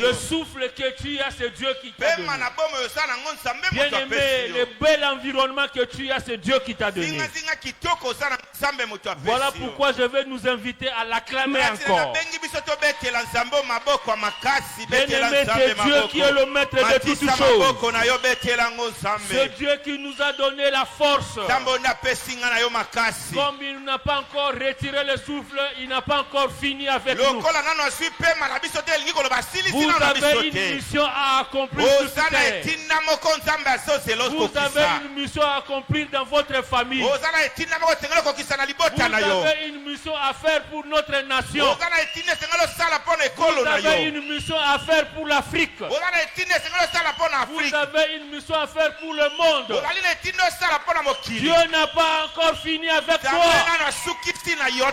Le souffle que tu as, c'est Dieu qui t'a donné. Bien-aimé, le bel environnement que tu as, c'est Dieu qui t'a donné. Voilà pourquoi je vais nous inviter à l'acclamer encore. Bien-aimé, c'est Dieu qui est le maître de toutes choses. C'est Dieu qui nous a donné la force. Comme il n'a pas encore retiré le souffle, il n'a pas encore fini avec nous. Vous avez une mission à accomplir sur cette terre. Vous avez une mission à accomplir dans votre famille. Vous avez une mission à faire pour notre nation. Vous avez une mission à faire pour l'Afrique. Vous avez une mission à faire pour le monde. Dieu n'a pas encore fini avec toi.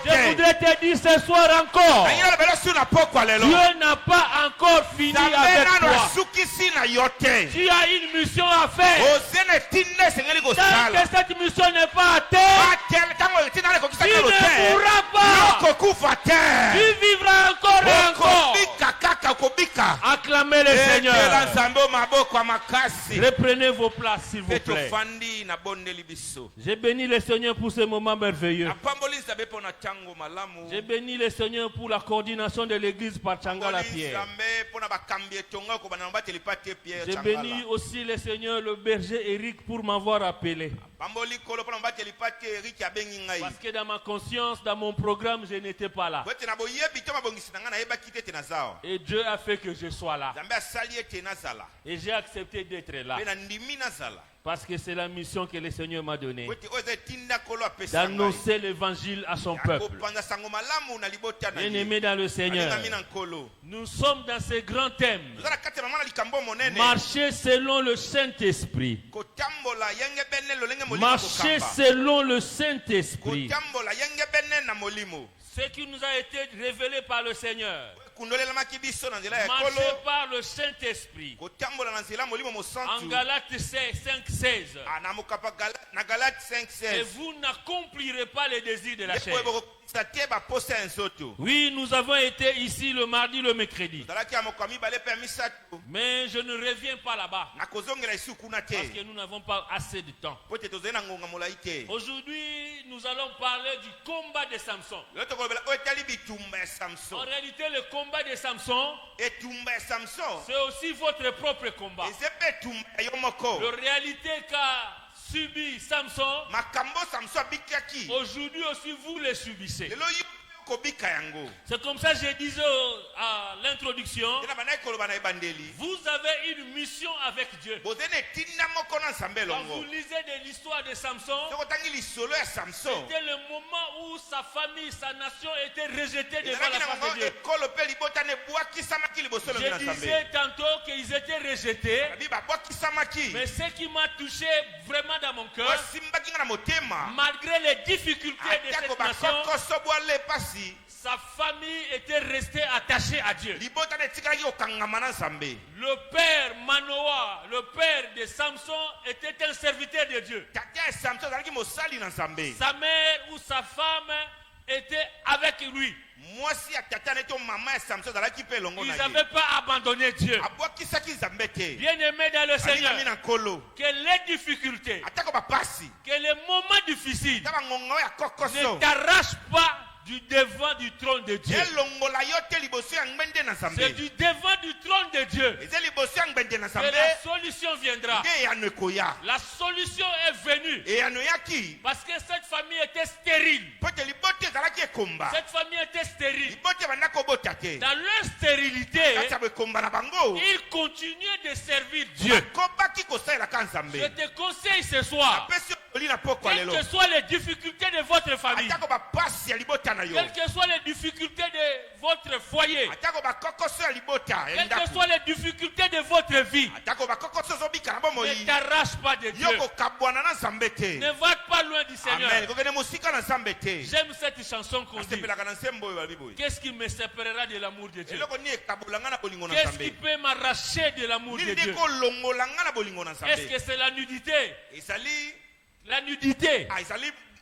Je voudrais te dire ce soir encore. Dieu n'a pas encore fini avec toi. Tu as une mission à faire. Tant que cette mission n'est pas atteinte, tu ne mourras pas. Tu vivras encore et encore. Acclamez le Seigneur. Reprenez vos places, s'il vous plaît. J'ai béni le Seigneur pour ce moment merveilleux. J'ai béni le Seigneur pour la coordination de l'église par Tchangala Pierre. J'ai béni aussi le Seigneur, le berger Eric, pour m'avoir appelé. Parce que dans ma conscience, dans mon programme, je n'étais pas là. Et Dieu a fait que je sois là. Et j'ai accepté d'être là. Parce que c'est la mission que le Seigneur m'a donnée. D'annoncer l'évangile à son peuple. Bien-aimés dans le Seigneur, nous sommes dans ce grand thème. Marcher selon le Saint-Esprit. Marcher selon le Saint-Esprit. Ce qui nous a été révélé par le Seigneur. Marcher par le Saint-Esprit. En Galates 5:16. Et vous n'accomplirez pas les désirs de la chair. Oui, nous avons été ici le mardi, le mercredi. Mais je ne reviens pas là-bas. Parce que nous n'avons pas assez de temps. Aujourd'hui, nous allons parler du combat de Samson. En réalité, le combat de Samson, c'est aussi votre propre combat. La réalité qu'a subi Samson, aujourd'hui aussi vous le subissez. C'est comme ça que je disais à l'introduction, vous avez une mission avec Dieu. Quand vous lisez de l'histoire de Samson, c'était le moment où sa famille, sa nation était rejetée devant la face de Dieu. Je disais tantôt qu'ils étaient rejetés, mais ce qui m'a touché vraiment dans mon cœur, malgré les difficultés de cette nation, sa famille était restée attachée à Dieu. Le père Manoah, le père de Samson, était un serviteur de Dieu. Sa mère ou sa femme était avec lui. Ils n'avaient pas abandonné Dieu. Bien-aimé dans le Seigneur, que les difficultés, que les moments difficiles ne t'arrachent pas du devant du trône de Dieu. C'est du devant du trône de Dieu que la solution viendra. La solution est venue parce que cette famille était stérile. Cette famille était stérile. Dans leur stérilité, ils continuaient de servir Dieu. Je te conseille ce soir, quelles que soient les difficultés de votre famille, quelles que soient les difficultés de votre foyer, quelles que soient les difficultés de votre vie, ne t'arrache pas de Dieu. Ne va pas loin du Seigneur. J'aime cette chanson qu'on dit. Qu'est-ce qui me séparera de l'amour de Dieu? Qu'est-ce qui peut m'arracher de l'amour de Dieu? Est-ce que c'est la nudité? La nudité.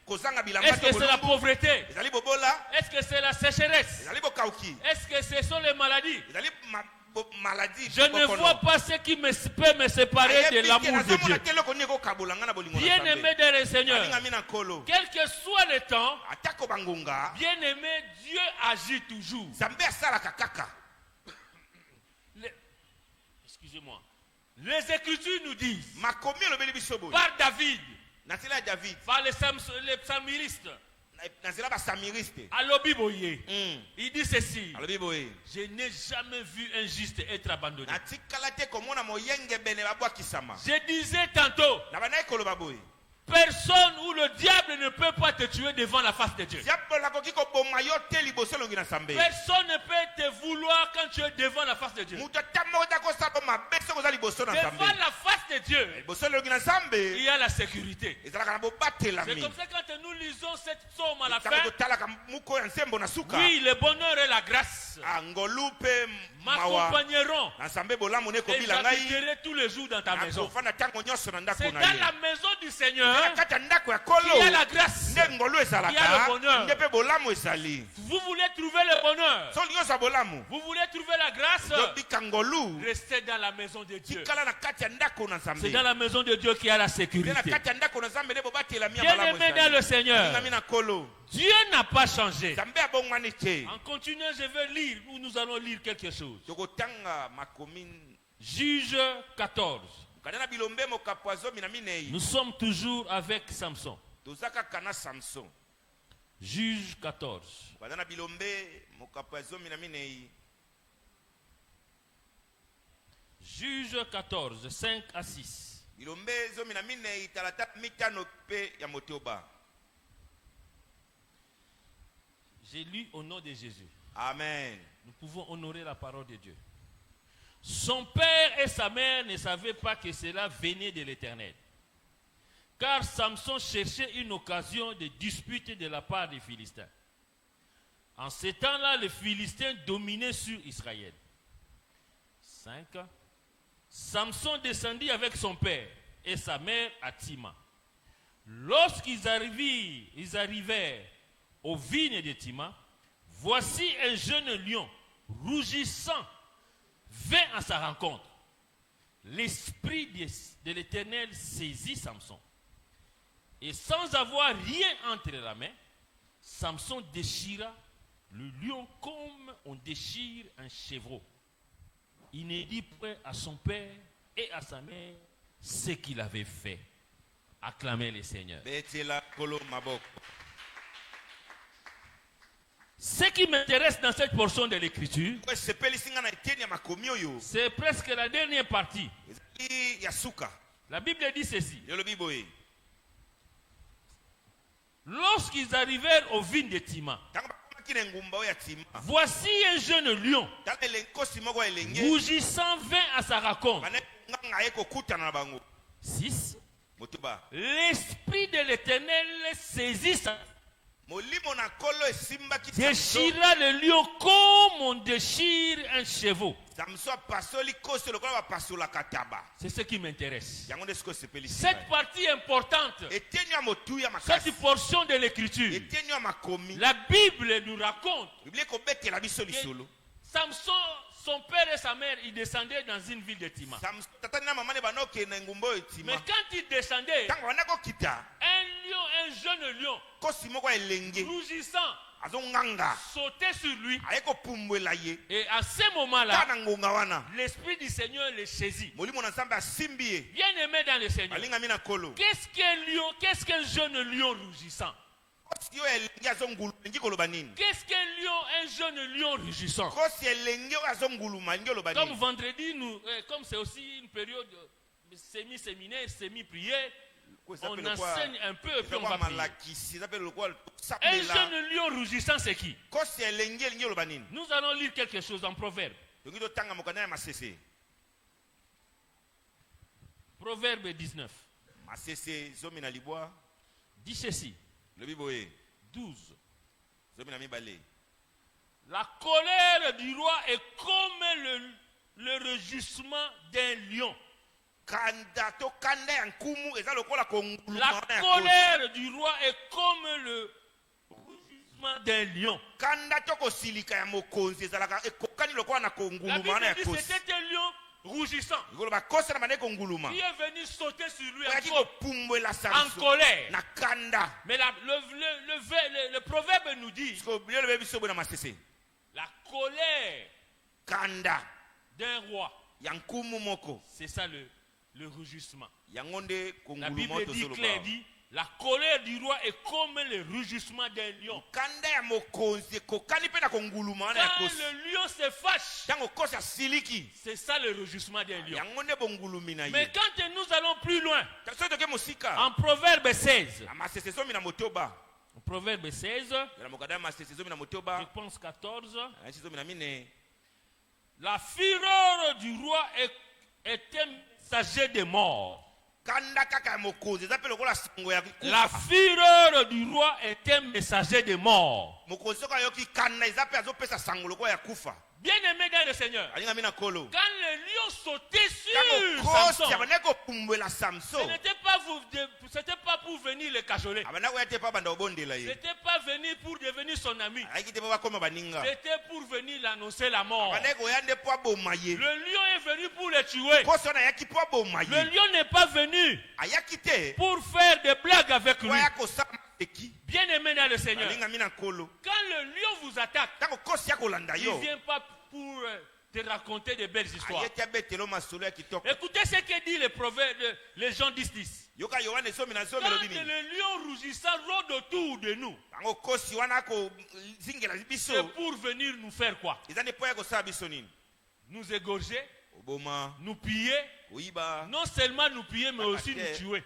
Est-ce que c'est la pauvreté? Est-ce que c'est la sécheresse? Est-ce que ce sont les maladies? Je ne vois pas ce qui peut me séparer de l'amour de Dieu. Bien-aimé dans le Seigneur, quel que soit le temps, bien-aimé, Dieu agit toujours. Excusez-moi. Les Écritures nous disent, par David, par les psalmistes, il dit ceci: je n'ai jamais vu un juste être abandonné. Je disais tantôt, personne ou le diable ne peut pas te tuer devant la face de Dieu. Personne ne peut te vouloir quand tu es devant la face de Dieu. Devant la face de Dieu, il y a la sécurité. C'est comme ça quand nous lisons cette psaume à la fin, oui, le bonheur et la grâce m'accompagneront et j'habiterai tous les jours dans ta maison. C'est dans la maison du Seigneur qu'il y a la grâce, il y a le bonheur. Vous voulez trouver le bonheur, vous voulez trouver la grâce, restez dans la maison de Dieu. C'est dans la maison de Dieu qu'il y a la sécurité. Bien-aimé dans le Seigneur, Dieu n'a pas changé. En continuant, je vais lire, ou nous allons lire quelque chose. Juge 14. Nous sommes toujours avec Samson. Juge 14. Juge 14, 5 à 6. J'ai lu au nom de Jésus. Amen. Nous pouvons honorer la parole de Dieu. Son père et sa mère ne savaient pas que cela venait de l'Éternel. Car Samson cherchait une occasion de dispute de la part des Philistins. En ce temps-là, les Philistins dominaient sur Israël. 5. Samson descendit avec son père et sa mère à Timna. Lorsqu'ils arrivèrent aux vignes de Timna, voici un jeune lion rougissant vint à sa rencontre. L'esprit de l'Éternel saisit Samson. Et sans avoir rien entre la main, Samson déchira le lion comme on déchire un chevreau. Il ne dit point à son père et à sa mère ce qu'il avait fait. Acclamez le Seigneur. Ce qui m'intéresse dans cette portion de l'écriture, c'est presque la dernière partie. La Bible dit ceci. Lorsqu'ils arrivèrent aux vignes de Timna, voici un jeune lion rougissant vint à sa rencontre. 6. L'esprit de l'Éternel saisit sa déchira le lion comme on déchire un chevreau. C'est ce qui m'intéresse. Cette partie importante, cette portion de l'écriture, la Bible nous raconte que Samson, son père et sa mère, ils descendaient dans une ville de Timna. Mais quand ils descendaient, un jeune lion, rougissant, sautait sur lui. Et à ce moment-là, l'Esprit du Seigneur les saisit. Bien aimé dans le Seigneur, qu'est-ce qu'un lion, qu'est-ce qu'un jeune lion rougissant? Qu'est-ce qu'un lion, un jeune lion rugissant? Comme vendredi, comme c'est aussi une période semi-séminaire, semi-prière, on enseigne un peu et puis on va prier. Un jeune lion rougissant, c'est qui? Nous allons lire quelque chose en Proverbe. Proverbe 19. Dit ceci. 12. La colère du roi est comme le rugissement d'un lion. La colère du roi est comme le rugissement d'un lion. La Bible dit que c'était un lion rougissant qui est venu sauter sur lui en colère. Mais le proverbe nous dit la colère d'un roi, c'est ça le rugissement. La Bible dit clair, dit la colère du roi est comme le rugissement d'un lion. Quand le lion se fâche, c'est ça le rugissement d'un lion. Mais quand nous allons plus loin, en Proverbe 16, en Proverbe 16, je pense 14, la fureur du roi est un messager de mort. La fureur du roi est un messager de mort. Bien-aimé dans le Seigneur, quand le lion sautait sur Samson, ce n'était pas pour venir le cajoler. Ce n'était pas venu pour devenir son ami. C'était pour venir l'annoncer la mort. Le lion est venu pour le tuer. Le lion n'est pas venu pour faire des blagues avec lui. Bien-aimé dans le Seigneur, quand le lion vous attaque, il ne vient pas pour te raconter de belles histoires. Écoutez ce que dit le proverbe, les gens 10. Quand le lion rougissant rôde autour de nous, c'est pour venir nous faire quoi? Nous égorger, nous piller. Non seulement nous piller, mais aussi nous tuer.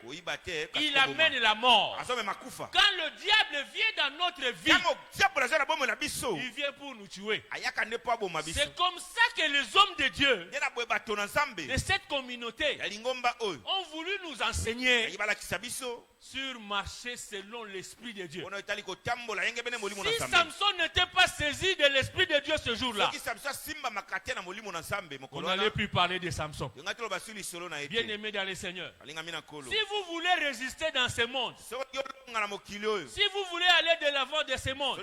Il amène la mort. Quand le diable vient dans notre vie, il vient pour nous tuer. C'est comme ça que les hommes de Dieu de cette communauté ont voulu nous enseigner sur marcher selon l'Esprit de Dieu. Si Samson n'était pas saisi de l'Esprit de Dieu ce jour-là, on n'allait plus parler de Samson. Bien-aimé dans le Seigneur, si vous voulez résister dans ce monde, si vous voulez aller de l'avant de ce monde,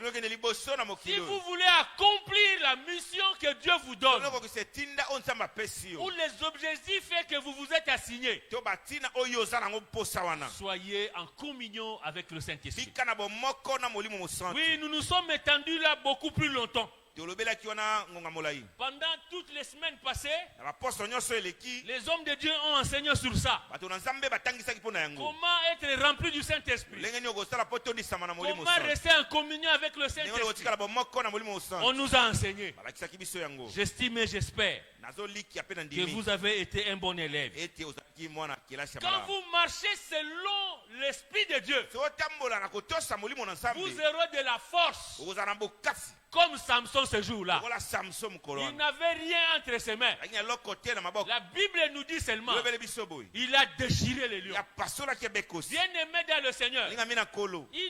si vous voulez accomplir la mission que Dieu vous donne, ou les objectifs que vous vous êtes assignés, soyez en communion avec le Saint-Esprit. Oui, nous nous sommes étendus là beaucoup plus longtemps. Pendant toutes les semaines passées, les hommes de Dieu ont enseigné sur ça. Comment être rempli du Saint-Esprit. Comment rester en communion avec le Saint-Esprit. On nous a enseigné. J'estime et j'espère que vous avez été un bon élève. Quand vous marchez selon l'Esprit de Dieu, vous aurez de la force. Comme Samson ce jour-là. Il n'avait rien entre ses mains. La Bible nous dit seulement il a déchiré les lions. Bien-aimé dans le Seigneur, il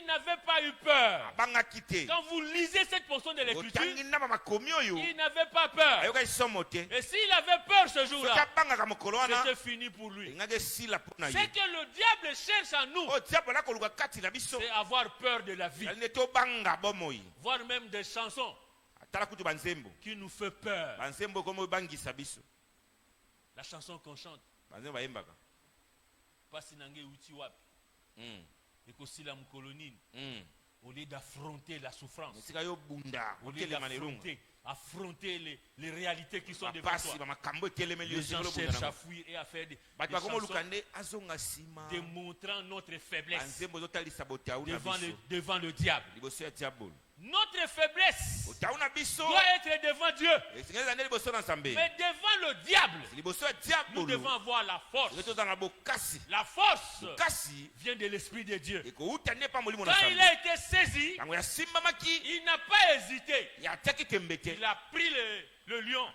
n'avait pas eu peur. Quand vous lisez cette portion de l'Écriture, il n'avait pas peur. Et s'il avait peur ce jour-là, c'était fini pour lui. Ce que le diable cherche en nous, c'est avoir peur de la vie. Voire même des chansons qui nous fait peur. La chanson qu'on chante, au lieu d'affronter la souffrance, au lieu affronter les réalités qui sont devant toi, les gens cherchent à fuir et à faire des chansons démontrant notre faiblesse devant le diable. Notre faiblesse doit être devant Dieu. Mais devant le diable, nous devons avoir la force. La force vient de l'Esprit de Dieu. Quand il a été saisi, il n'a pas hésité. Il a pris le lion.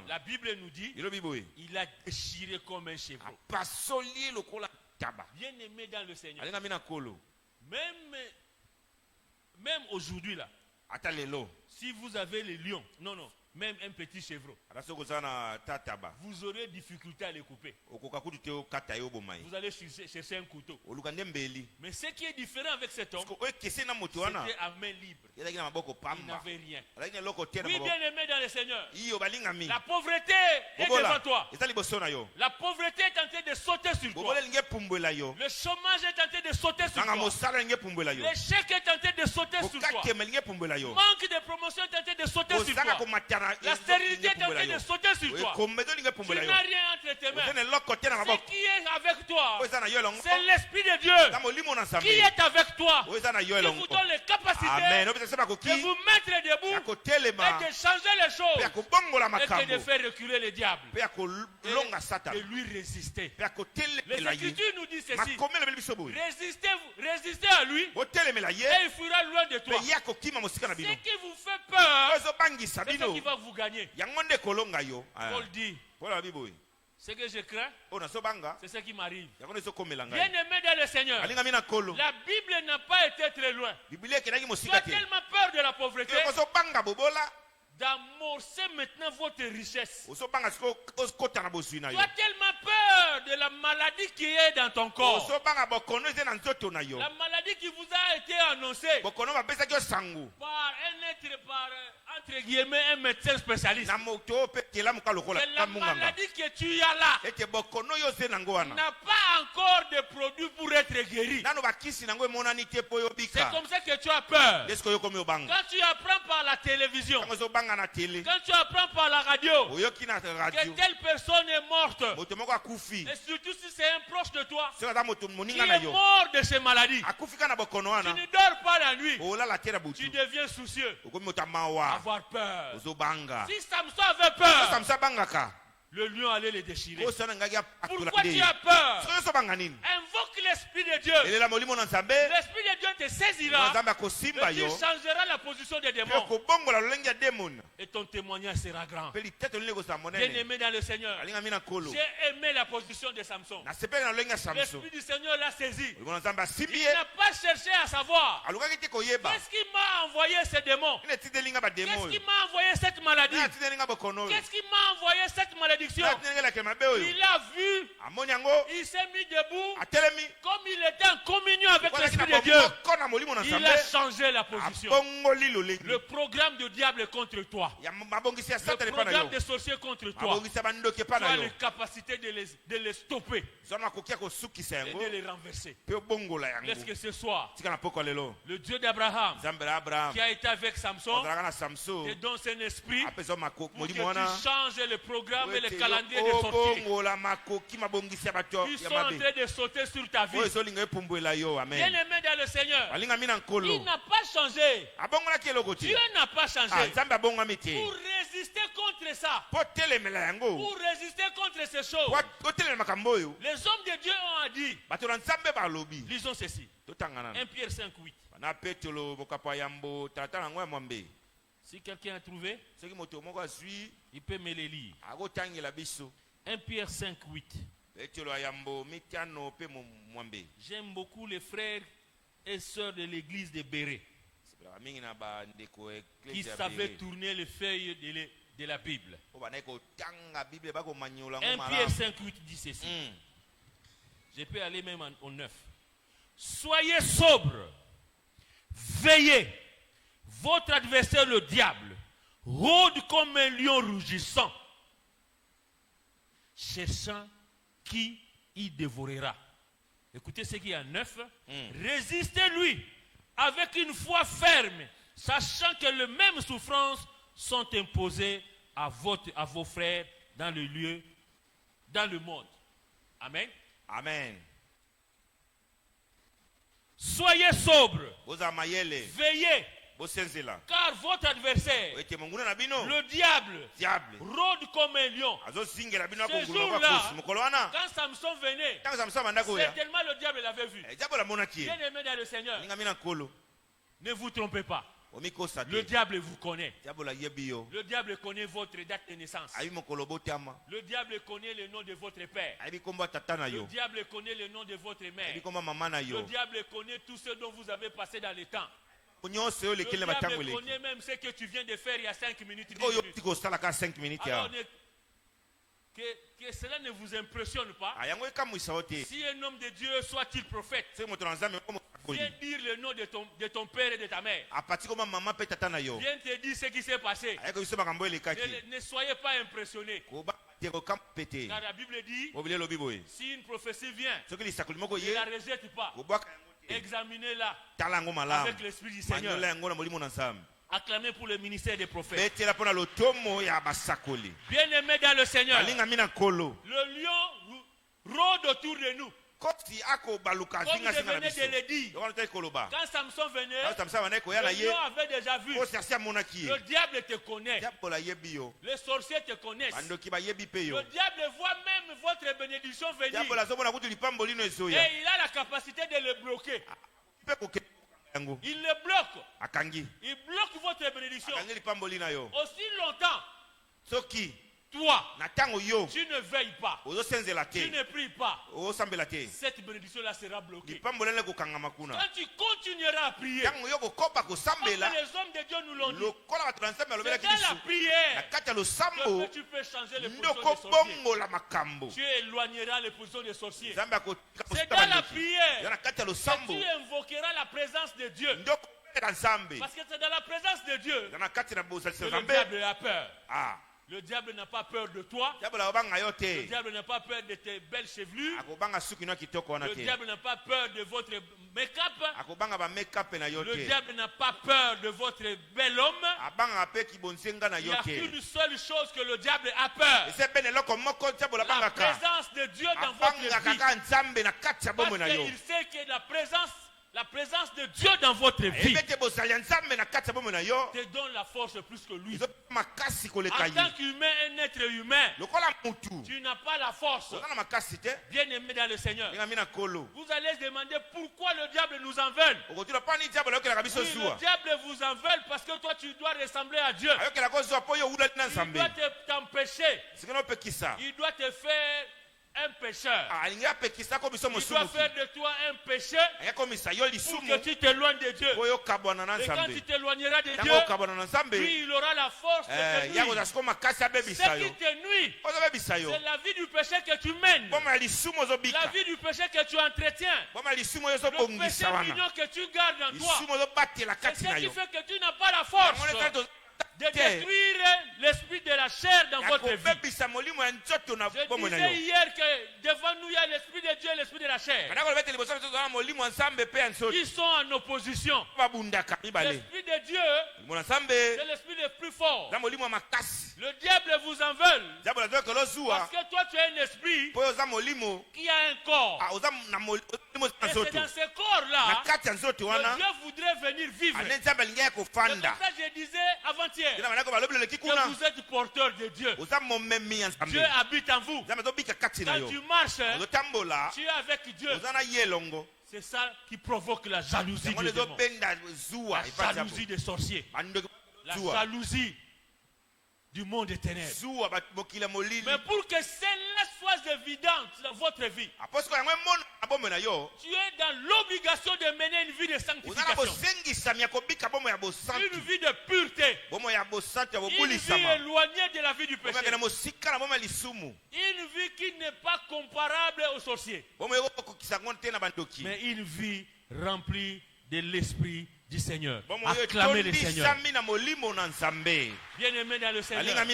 La Bible nous dit il a déchiré comme un chevreau. Bien aimé dans le Seigneur. Même aujourd'hui là, si vous avez les lions, même un petit chevreau, vous aurez difficulté à les couper. Vous allez chercher un couteau. Mais ce qui est différent avec cet homme, c'était à main libre. Il n'avait rien. Oui, bien aimé dans le Seigneur, la pauvreté est devant toi. La pauvreté est en train de sauter sur toi. Le chômage est en train de sauter sur toi. L'échec est en train de sauter sur toi. Manque de promotion est en train de sauter sur toi. La stérilité est en train de sauter sur toi. Tu n'as rien entre tes mains. Ce qui est avec toi, c'est l'Esprit de Dieu qui est avec toi, qui vous donne les capacités de vous mettre debout et de changer les choses et de faire reculer le diable et lui résister. Les Écritures nous disent ceci: résistez à lui et il fuira loin de toi. Ce qui vous fait peur, c'est ce qui va vous gagner. Paul dit: ce que je crains, c'est ce qui m'arrive. Bien aimé dans le Seigneur, la Bible n'a pas été très loin. Tu as tellement peur de la pauvreté d'amorcer maintenant votre richesse. Tu as tellement peur de la maladie qui est dans ton corps. La maladie qui vous a été annoncée par entre guillemets un médecin spécialiste. C'est la maladie que tu as là. N'a pas encore de produit pour être guéri. C'est comme ça que tu as peur. Quand tu apprends par la télévision, quand tu apprends par la radio que telle personne est morte, et surtout si c'est un proche de toi qui est mort de ces maladies, tu ne dors pas la nuit, tu deviens soucieux, avoir peur. Si Samson avait peur, le lion allait les déchirer. Pourquoi tu as peur? Invoque l'Esprit de Dieu. L'Esprit de Dieu te saisira et tu changeras la position des démons. Et ton témoignage sera grand. Bien aimé dans le Seigneur, j'ai aimé la position de Samson. L'Esprit du Seigneur l'a saisi. Il n'a pas cherché à savoir qu'est-ce qui m'a envoyé ces démons, qu'est-ce qui m'a envoyé cette maladie, qu'est-ce qui m'a envoyé cette maladie. Il a vu, il s'est mis debout, comme il était en communion avec l'Esprit de Dieu, il a changé la position. Le programme du diable est contre toi. Le programme des sorciers contre toi. Tu as la capacité de les stopper et de les renverser. Laisse que ce soir, le Dieu d'Abraham qui a été avec Samson te donne son esprit pour que tu changes le programme et le calendrier de sortie. Ils sont en train de sauter sur ta vie. Bien aimé dans le Seigneur, il n'a pas changé. Dieu n'a pas changé. Pour résister contre ça, pour résister contre ces choses, les hommes de Dieu ont dit, lisons ceci, 1 Pierre 5:8. Si quelqu'un a trouvé, il peut me les lire. 1 Pierre 5:8. J'aime beaucoup les frères et sœurs de l'église de Béret qui savaient tourner les feuilles de la Bible. 1 Pierre 5:8 dit ceci. Je peux aller même au 9. Soyez sobres, veillez. Votre adversaire, le diable, rôde comme un lion rugissant, cherchant qui y dévorera. Écoutez ce qu'il y a 9. Résistez-lui avec une foi ferme, sachant que les mêmes souffrances sont imposées à vos frères dans le lieu, dans le monde. Amen. Amen. Soyez sobres, veillez. Car votre adversaire, le diable, rôde comme un lion. Ce jour-là, quand Samson venait, certainement le diable l'avait vu. Bien aimé dans le Seigneur, ne vous trompez pas. Le diable vous connaît. Le diable connaît votre date de naissance. Le diable connaît le nom de votre père. Le diable connaît le nom de votre mère. Le diable connaît tout ce dont vous avez passé dans le temps. Le diable connaît même ce que tu viens de faire il y a 5 minutes, 10 minutes. Alors, que cela ne vous impressionne pas. Si un homme de Dieu, soit-il prophète, viens dire le nom de ton père et de ta mère. Viens te dire ce qui s'est passé. Ne soyez pas impressionnés. Car la Bible dit, si une prophétie vient, ne la rejette pas. Examinez-la avec l'Esprit du Seigneur. Acclamez pour le ministère des prophètes. Bien-aimés dans le Seigneur, le lion rôde autour de nous. Comme je venais de le dire, quand Samson venait, le lion avait déjà vu. Le diable te connaît. Les sorciers te connaissent. Le diable voit même votre bénédiction venir. Et il a la capacité de le bloquer. Il le bloque. Il bloque votre bénédiction. Aussi longtemps, toi, tu ne veilles pas, tu ne pries pas, cette bénédiction-là sera bloquée. Quand tu continueras à prier, comme les hommes de Dieu nous l'ont dit, c'est dans la prière que tu peux changer les positions des sorciers. Tu éloigneras les positions des sorciers. C'est dans la prière que tu invoqueras la présence de Dieu. Parce que c'est dans la présence de Dieu que le diable a peur. Le diable n'a pas peur de toi. Le diable n'a pas peur de tes belles chevelures. Le diable n'a pas peur de votre make-up. Le diable n'a pas peur de votre bel homme. Il y a qu'une seule chose que le diable a peur. La présence de Dieu dans votre vie. Parce qu'il sait que la présence de Dieu dans votre vie te donne la force plus que lui. En tant qu'humain, un être humain, tu n'as pas la force. Bien aimé dans le Seigneur, vous allez se demander pourquoi le diable nous en veut. Oui, le diable vous en veut parce que toi tu dois ressembler à Dieu. Il doit t'empêcher. Il doit te faire un pécheur. Il doit faire de toi un péché pour que tu t'éloignes de Dieu. Et quand tu t'éloigneras de Dieu, lui il aura la force de te nuire. Ce qui te nuit, c'est la vie du péché que tu mènes, la vie du péché que tu entretiens, le péché mignon que tu gardes en toi. C'est ce qui fait que tu n'as pas la force de détruire l'esprit de la chair dans votre vie. Je disais hier que devant nous il y a l'esprit de Dieu et l'esprit de la chair. Ils sont en opposition. L'esprit de Dieu, c'est l'esprit le plus fort. Le diable vous en veut parce que toi tu as un esprit qui a un corps. Et c'est dans ce corps-là que Dieu voudrait venir vivre. C'est pour ça que je disais avant-hier que vous êtes porteur de Dieu. Dieu habite en vous. Quand tu marches, tu es avec Dieu. C'est ça qui provoque la jalousie des démons, la jalousie des sorciers, la jalousie du monde des ténèbres. Mais pour que celle-là soit évidente dans votre vie, tu es dans l'obligation de mener une vie de sanctification, une vie de pureté, une vie éloignée de la vie du péché, une vie qui n'est pas comparable aux sorciers, mais une vie remplie de l'esprit du Seigneur. Acclamez le Seigneur. Bien aimé dans le Seigneur.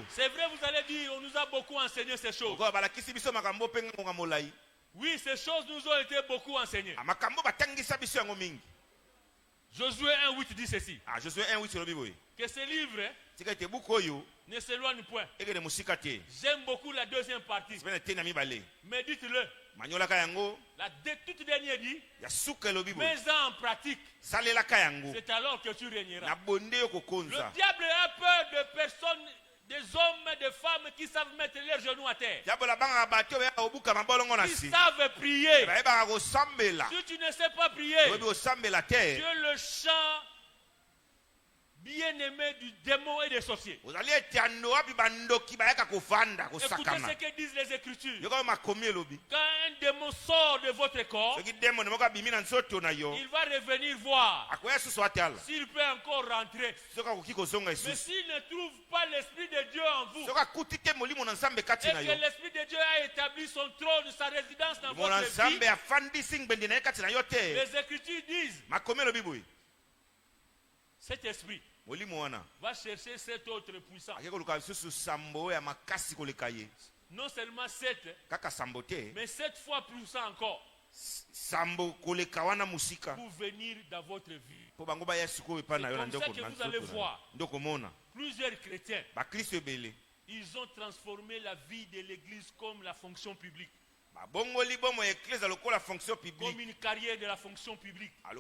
C'est vrai, vous allez dire, on nous a beaucoup enseigné ces choses. Oui, ces choses nous ont été beaucoup enseignées. Josué 1.8 dit ceci. Que ce livre ne s'éloigne point. J'aime beaucoup la deuxième partie. Mais dites-le. La toute dernière dit, mets-en en pratique. C'est alors que tu régneras. Le diable a peur de personnes, des hommes, des femmes qui savent mettre leurs genoux à terre, qui savent prier. Si tu ne sais pas prier, Dieu le chant bien-aimés du démon et des sorciers. Écoutez ce que disent les Écritures. Quand un démon sort de votre corps, il va revenir voir s'il peut encore rentrer. Mais s'il ne trouve pas l'Esprit de Dieu en vous, et que l'Esprit de Dieu a établi son trône, sa résidence dans votre vie, les Écritures disent cet esprit va chercher cette autre puissance. Non seulement 7, mais 7 fois plus encore pour venir dans votre vie. C'est comme ça que vous allez voir plusieurs chrétiens. Ils ont transformé la vie de l'église comme la fonction publique. Comme une carrière de la fonction publique. La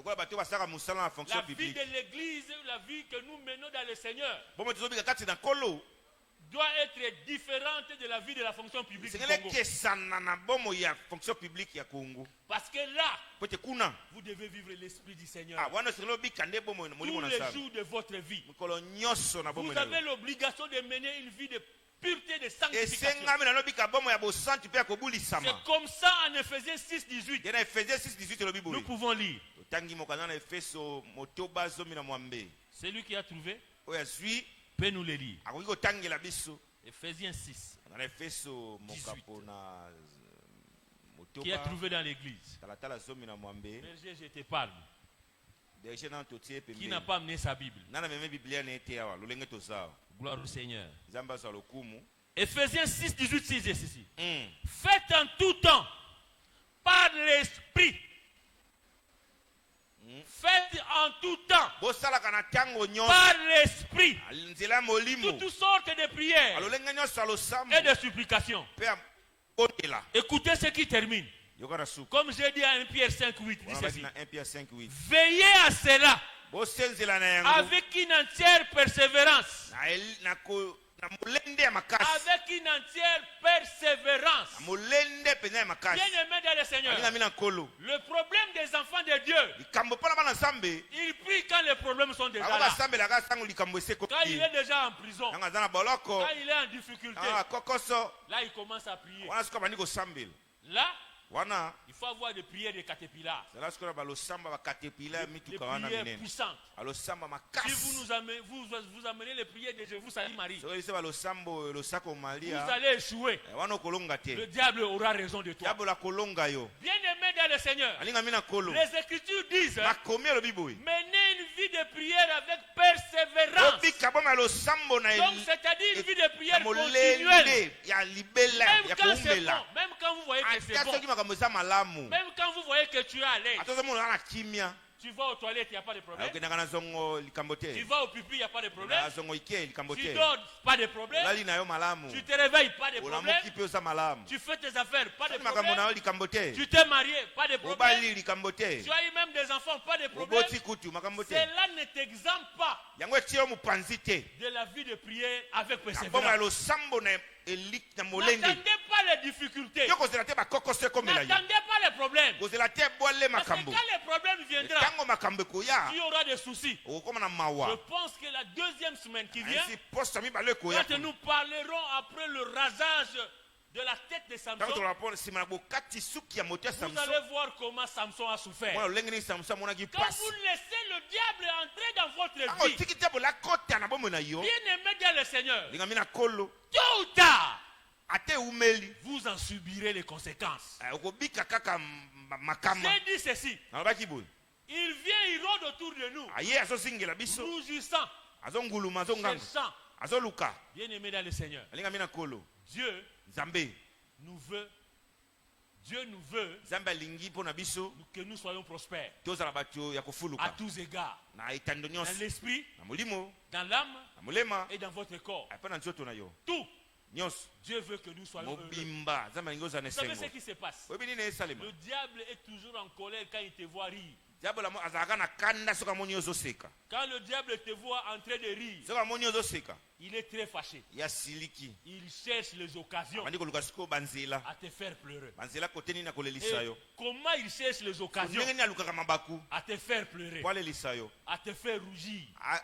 vie de l'église, la vie que nous menons dans le Seigneur, doit être différente de la vie de la fonction publique du Congo. Parce que là, vous devez vivre l'esprit du Seigneur tous les jours de votre vie. Vous avez l'obligation de mener une vie de pureté, de sanctification. C'est comme ça en Éphésiens 6:18. Nous pouvons lire. Celui qui a trouvé peut nous le lire. Éphésiens 6. 18. Qui a trouvé dans l'église? Berger, je te parle. Qui n'a pas amené sa Bible? Gloire au Seigneur. Éphésiens 6:18 c'est ceci. Faites en tout temps par l'esprit. Faites en tout temps par l'esprit toutes sortes de prières et de supplications. Écoutez ce qui termine. Comme j'ai dit à 1 Pierre 5:8, dit ceci. Veillez à cela avec une entière persévérance. Avec une entière persévérance. Bien-aimé dans le Seigneur, le problème des enfants de Dieu, ils prient quand les problèmes sont déjà là. Quand il est déjà en prison, quand il est en difficulté, là il commence à prier. Là, il faut avoir des prières de caterpillar. Des prières puissantes. Si vous amenez les prières de Je vous salue Marie, vous allez échouer. Le diable aura raison de toi. Bien-aimé dans le Seigneur, les Écritures disent menez une vie de prière avec persévérance. Donc c'est-à-dire une vie de prière continuelle. Même quand vous voyez que c'est bon, même quand vous voyez que tu es à l'aise, tu vas aux toilettes, il n'y a pas de problème. Tu vas au pipi, il n'y a pas de problème. Tu dors, pas de problème. Tu te réveilles, pas de problème. Tu fais tes affaires, pas de problème. Tu t'es marié, pas de problème. Tu as eu même des enfants, pas de problème. Cela ne t'exempte pas de la vie de prière avec persévérance. N'attendez pas les difficultés. N'attendez pas les problèmes. Parce que quand les problèmes viendront, tu auras des soucis. Je pense que la deuxième semaine qui vient, quand nous parlerons après le rasage de la tête de Samson, vous allez voir comment Samson a souffert. Quand vous laissez le diable entrer dans votre vie, bien-aimé dans le Seigneur, tôt ou tard, vous en subirez les conséquences. J'ai dit ceci. Il vient, il rôde autour de nous, rougissant, cherchant. Bien-aimé dans le Seigneur, Dieu nous veut que nous soyons prospères à tous égards, dans l'esprit, dans l'âme et dans votre corps. Tout. Dieu veut que nous soyons heureux. Vous savez ce qui se passe? Le diable est toujours en colère quand il te voit rire. Quand le diable te voit en train de rire, il est très fâché. Il cherche les occasions à te faire pleurer. Et comment il cherche les occasions à te faire pleurer, à te faire rougir, à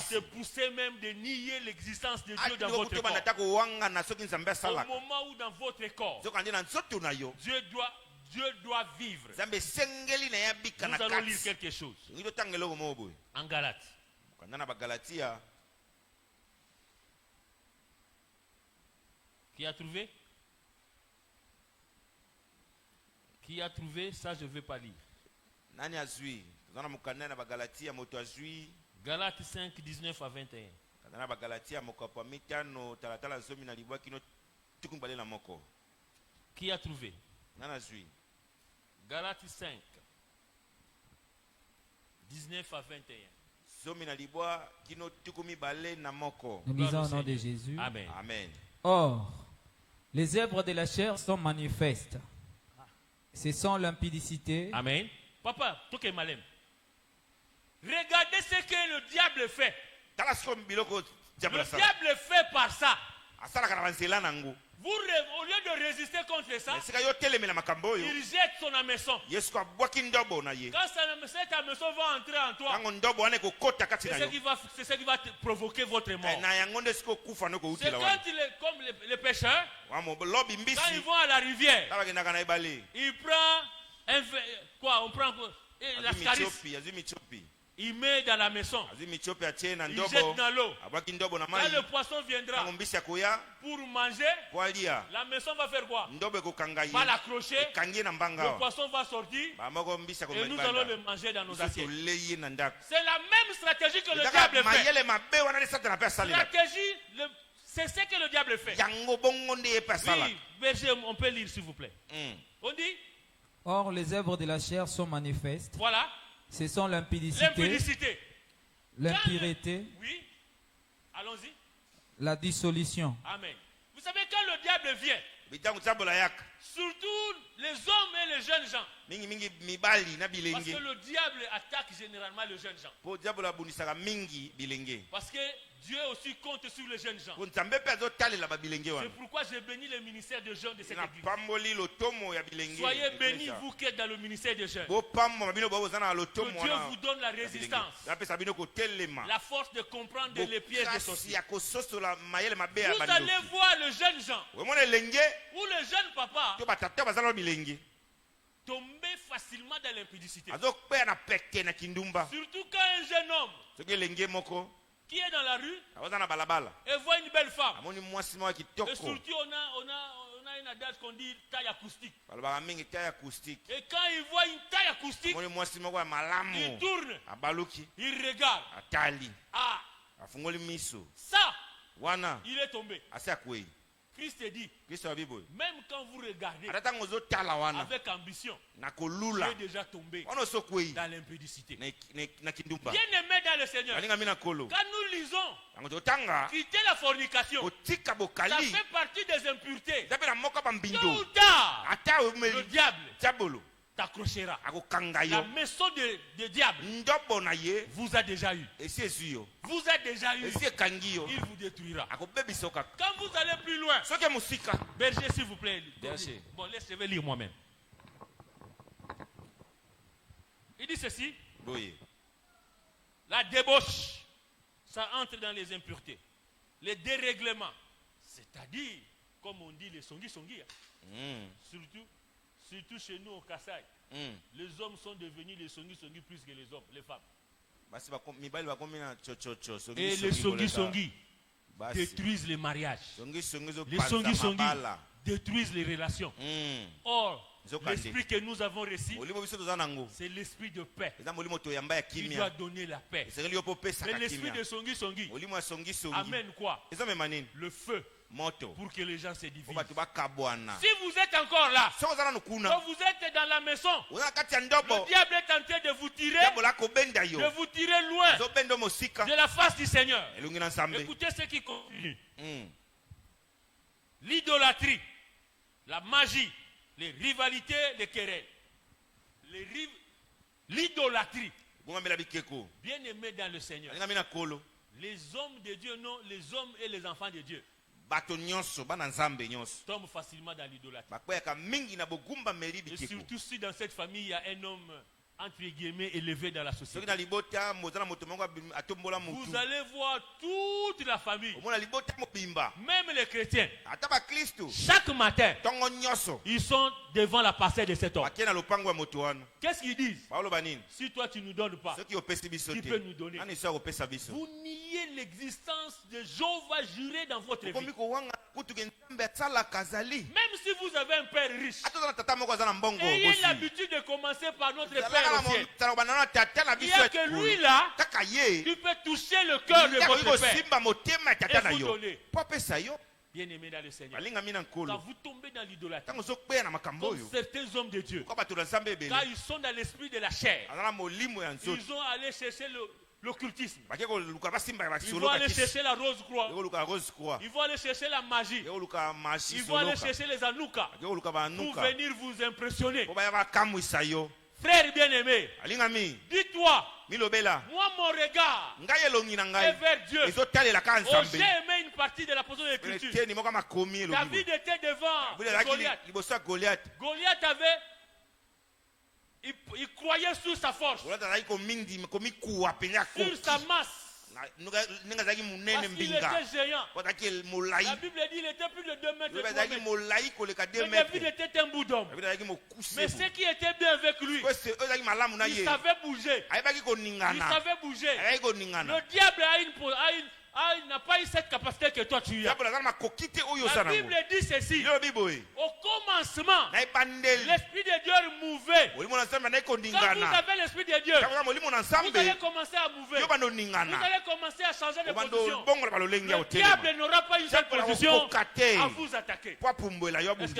te pousser même de nier l'existence de Dieu dans votre corps. Au moment où dans votre corps, Dieu doit vivre. Nous allons lire quelque chose en Galates. Qui a trouvé? Qui a trouvé? Ça, je ne vais pas lire. Galates 5, 19 à 21. Qui a trouvé? Galates 5, 19 à 21. Nous lisons au nom de Jésus. Amen. Amen. Or, les œuvres de la chair sont manifestes. Ce sont l'impudicité. Amen. Papa, tout est malin. Regardez ce que le diable fait. Le diable fait par ça. Vous, au lieu de résister contre ça, il jette son hameçon. Quand cette hameçon va entrer en toi, c'est ce qui va provoquer votre mort. C'est quand comme les pêcheurs, quand ils vont à la rivière, ils prennent quoi? On prend la scarisse. Il met dans la maison. Il jette dans l'eau. Quand le poisson viendra pour manger, la maison va faire quoi? Va l'accrocher. Le poisson va sortir. Et nous allons le manger dans nos assiettes. C'est la même stratégie que le diable fait. C'est ce que le diable fait. Oui, berger, on peut lire s'il vous plaît. On dit? Or, les œuvres de la chair sont manifestes. Voilà. Ce sont l'impudicité, l'impureté, oui, allons-y, la dissolution. Amen. Vous savez, quand le diable vient, surtout les hommes et les jeunes gens, parce que le diable attaque généralement les jeunes gens. Parce que Dieu aussi compte sur les jeunes gens. C'est pourquoi j'ai béni le ministère des jeunes de cette église. Soyez bénis, vous qui êtes dans le ministère des jeunes. Que Dieu vous donne la résistance, la force de comprendre les pièges des sorciers. Vous allez voir les jeunes gens ou les jeunes papas tomber facilement dans l'impudicité. Surtout quand un jeune homme qui est dans la rue et voit une belle femme. Et surtout on a une adage qu'on dit taille acoustique. Et quand il voit une taille acoustique, il tourne, il regarde. Ça, il est tombé. Christ dit, même quand vous regardez avec ambition, tu es déjà tombé dans l'impudicité. Bien aimé dans le Seigneur, quand nous lisons quitter la fornication, ça fait partie des impuretés. Tôt ou tard, le diable t'accrochera. La maison de diable vous a déjà eu. Vous a déjà eu. Il vous détruira. Quand vous allez plus loin, berger s'il vous plaît. Bon, je vais lire moi-même. Il dit ceci. La débauche, ça entre dans les impuretés. Les dérèglements, c'est-à-dire, comme on dit, les songi-songi. Surtout chez nous au Kassai. Les hommes sont devenus les songi-songi plus que les hommes, les femmes. Et les songi-songi détruisent les mariages. Les songi-songi détruisent les relations. Or, l'esprit que nous avons reçu, c'est l'esprit de paix qui doit donner la paix. Mais l'esprit de songi-songi amène quoi? Le feu. Pour que les gens se divisent. Si vous êtes encore là, quand vous êtes dans la maison, le diable est en train de vous tirer loin de la face du Seigneur. Écoutez ce qui continue. L'idolâtrie, la magie, les rivalités, les querelles. L'idolâtrie. Bien aimé dans le Seigneur. Les hommes de Dieu, non, les hommes et les enfants de Dieu tombent facilement dans l'idolâtrie. Et surtout si dans cette famille il y a un homme entre guillemets élevé dans la société. Vous allez voir toute la famille, même les chrétiens, chaque matin ils sont devant la parcelle de cet homme. Qu'est-ce qu'ils disent? Si toi tu ne nous donnes pas, qui peut nous donner? Vous niez l'existence de Jéhovah juré dans votre vie. Même si vous avez un père riche, ayez l'habitude de commencer par notre père. Il n'y a que lui là qui peut toucher le cœur de votre père et vous donner. Bien aimé dans le Seigneur, quand vous tombez dans l'idolâtrie, comme certains hommes de Dieu, quand ils sont dans l'esprit de la chair, ils ont allé chercher l'occultisme, ils vont aller chercher la rose croix, ils vont aller chercher la magie, ils vont aller chercher les anoukas pour venir vous impressionner. Frère bien-aimé, dis-toi, moi mon regard est vers Dieu. Oh, j'ai aimé une partie de la portion de l'Écriture. David était devant Goliath. Goliath avait, il croyait sur sa force, sur sa masse. Parce qu'il était géant. La Bible dit qu'il était plus de 2 mètres. Mais David était un bout d'homme. Mais ce qui était bien avec lui, il savait bouger. Le diable n'a pas eu cette capacité que toi tu as. La Bible dit ceci. Au commencement, l'Esprit de Dieu mouvait. Quand vous avez l'Esprit de Dieu, vous allez commencer à mouver. Vous allez commencer à changer de position. Le diable n'aura pas une seule position à vous attaquer. Est-ce que